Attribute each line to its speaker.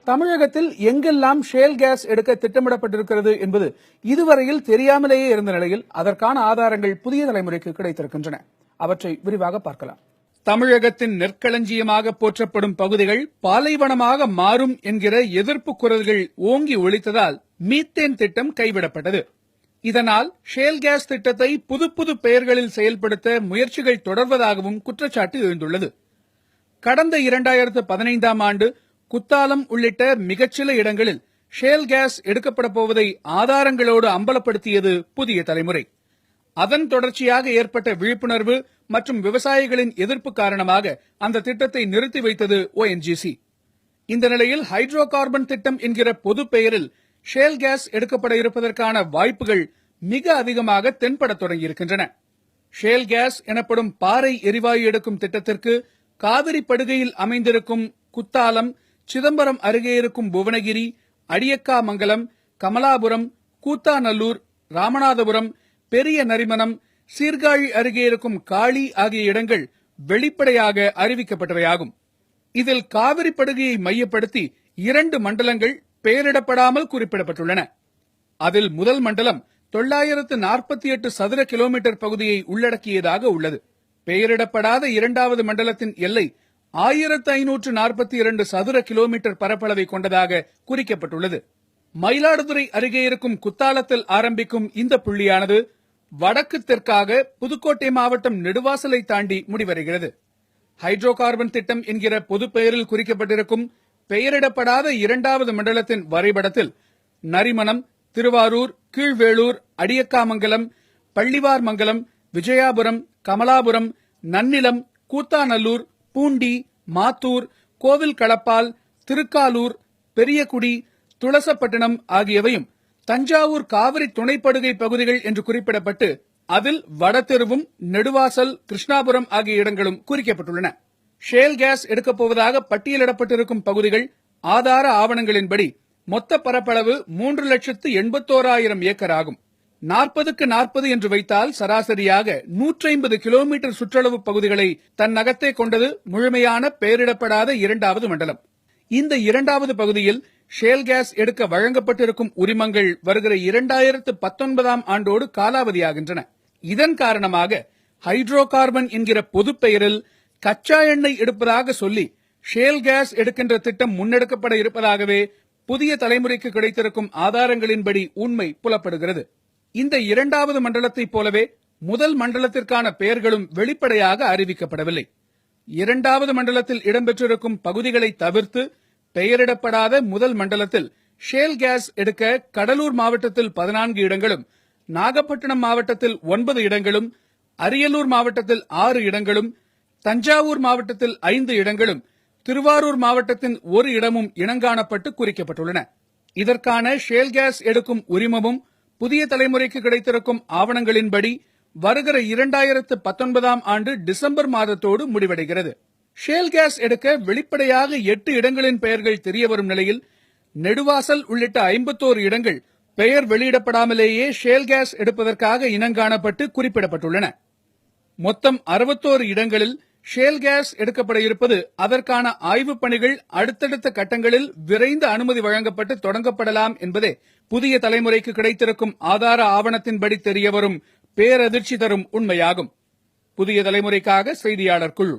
Speaker 1: தமிழகத்தில் எங்கெல்லாம் shale case எடுக்க திட்டமிடப்பட்டிருக்கிறது என்பது இதுவரையில் தெரியாமலேயே இருந்த நிலையில் அதற்கான ஆதாரங்கள் புதிய தலைமுறைக்கு கிடைத்திருக்கின்றன. அவற்றை விரிவாக பார்க்கலாம். தமிழகத்தின் நெற்களஞ்சியமாக போற்றப்படும் பகுதிகள் பாலைவனமாக மாறும் என்கிற எதிர்ப்பு குரல்கள் ஓங்கி ஒலித்ததால் மீத்தேன் திட்டம் கைவிடப்பட்டது. இதனால் ஷேல் கேஸ் திட்டத்தை புது பெயர்களில் செயல்படுத்த முயற்சிகள் தொடர்வதாகவும் குற்றச்சாட்டு எழுந்துள்ளது. கடந்த 2015ஆம் ஆண்டு குத்தாலம் உள்ளிட்ட மிகச்சில இடங்களில் ஷேல் கேஸ் எடுக்கப்பட போவதை ஆதாரங்களோடு அம்பலப்படுத்தியது புதிய தலைமுறை. அதன் தொடர்ச்சியாக ஏற்பட்ட விழிப்புணர்வு மற்றும் விவசாயிகளின் எதிர்ப்பு காரணமாக அந்த திட்டத்தை நிறுத்தி வைத்தது ONGC. இந்த நிலையில் ஹைட்ரோ கார்பன் திட்டம் என்கிற பொது பெயரில் ஷேல் கேஸ் எடுக்கப்பட இருப்பதற்கான வாய்ப்புகள் மிக அதிகமாக தென்பட தொடங்கியிருக்கின்றன. ஷேல் கேஸ் எனப்படும் பாறை எரிவாயு எடுக்கும் திட்டத்திற்கு காவிரி படுகையில் அமைந்திருக்கும் குத்தாலம், சிதம்பரம் அருகே இருக்கும் புவனகிரி, அடியக்காமங்கலம், கமலாபுரம், கூத்தாநல்லூர், ராமநாதபுரம், பெரிய நரிமனம், சீர்காழி அருகே இருக்கும் காளி ஆகிய இடங்கள் வெளிப்படையாக அறிவிக்கப்பட்டவையாகும். இதில் காவிரி படுகையை மையப்படுத்தி 2 மண்டலங்கள் பெயரிடப்படாமல் குறிப்பிடப்பட்டுள்ளன. அதில் முதல் மண்டலம் 948 சதுர கிலோமீட்டர் பகுதியை உள்ளடக்கியதாக உள்ளது. பெயரிடப்படாத 2வது மண்டலத்தின் எல்லை 1542 சதுர கிலோமீட்டர் பரப்பளவை கொண்டதாக குறிக்கப்பட்டுள்ளது. மயிலாடுதுறை அருகே இருக்கும் குத்தாலத்தில் ஆரம்பிக்கும் இந்த புள்ளியானது வடக்கு தெற்காக புதுக்கோட்டை மாவட்டம் நெடுவாசலை தாண்டி முடிவடைகிறது. ஹைட்ரோ கார்பன் திட்டம் என்கிற பொது பெயரில் குறிக்கப்பட்டிருக்கும் பெயரிடப்படாத 2வது மண்டலத்தின் வரைபடத்தில் நரிமனம், திருவாரூர், கீழ்வேளூர், அடியக்காமங்கலம், பள்ளிவார்மங்கலம், விஜயாபுரம், கமலாபுரம், நன்னிலம், கூத்தாநல்லூர், பூண்டி, மாத்தூர், கோவில் களப்பால், திருக்காலூர், பெரியகுடி, துளசப்பட்டினம் ஆகியவையும் தஞ்சாவூர் காவிரி துணைப்படுகை பகுதிகள் என்று குறிப்பிடப்பட்டு அதில் வடதெருவும், நெடுவாசல், கிருஷ்ணாபுரம் ஆகிய இடங்களும் குறிக்கப்பட்டுள்ளன. ஷேல் கேஸ் எடுக்கப் போவதாக பட்டியலிடப்பட்டிருக்கும் பகுதிகள் ஆதார ஆவணங்களின்படி மொத்த பரப்பளவு 3,81,000 ஏக்கர் ஆகும். 40க்கு 40 என்று வைத்தால் சராசரியாக 150 கிலோமீட்டர் சுற்றளவு பகுதிகளை தன்னகத்தே கொண்டது முழுமையான பெயரிடப்படாத 2வது மண்டலம். இந்த 2வது பகுதியில் ஷேல் கேஸ் எடுக்க வழங்கப்பட்டிருக்கும் உரிமங்கள் வருகிற 2019ஆம் ஆண்டோடு காலாவதியாகின்றன. இதன் காரணமாக ஹைட்ரோ கார்பன் என்கிற பொது பெயரில் கச்சா எண்ணெய் எடுப்பதாக சொல்லி ஷேல் கேஸ் எடுக்கின்ற திட்டம் முன்னெடுக்கப்பட இருப்பதாகவே புதிய தலைமுறைக்கு கிடைத்திருக்கும் ஆதாரங்களின்படி உண்மை புலப்படுகிறது. இந்த 2வது மண்டலத்தைப் போலவே முதல் மண்டலத்திற்கான பெயர்களும் வெளிப்படையாக அறிவிக்கப்படவில்லை. 2வது மண்டலத்தில் இடம்பெற்றிருக்கும் பகுதிகளை தவிர்த்து பெயரிடப்படாத முதல் மண்டலத்தில் ஷேல் கேஸ் எடுக்க கடலூர் மாவட்டத்தில் 14 இடங்களும், நாகப்பட்டினம் மாவட்டத்தில் 9 இடங்களும், அரியலூர் மாவட்டத்தில் 6 இடங்களும், தஞ்சாவூர் மாவட்டத்தில் 5 இடங்களும், திருவாரூர் மாவட்டத்தின் 1 இடமும் இனங்காணப்பட்டு குறிக்கப்பட்டுள்ளன. இதற்கான ஷேல் கேஸ் எடுக்கும் உரிமமும் புதிய தலைமுறைக்கு கிடைத்திருக்கும் ஆவணங்களின்படி வருகிற 2019ஆம் ஆண்டு டிசம்பர் மாதத்தோடு முடிவடைகிறது. ஷேல் கேஸ் எடுக்க வெளிப்படையாக 8 இடங்களின் பெயர்கள் தெரியவரும் நிலையில் நெடுவாசல் உள்ளிட்ட 51 இடங்கள் பெயர் வெளியிடப்படாமலேயே ஷேல் கேஸ் எடுப்பதற்காக இனங்காணப்பட்டு குறிப்பிடப்பட்டுள்ளன. மொத்தம் 61 இடங்களில் ஷேல் கேஸ் எடுக்கப்பட இருப்பது அதற்கான ஆய்வுப் பணிகள் அடுத்தடுத்த கட்டங்களில் விரைந்து அனுமதி வழங்கப்பட்டு தொடங்கப்படலாம் என்பதே புதிய தலைமுறைக்கு கிடைத்திருக்கும் ஆதார ஆவணத்தின்படி தெரியவரும் பேரதிர்ச்சி தரும் உண்மையாகும். புதிய தலைமுறைக்காக செய்தியாளர் குழு.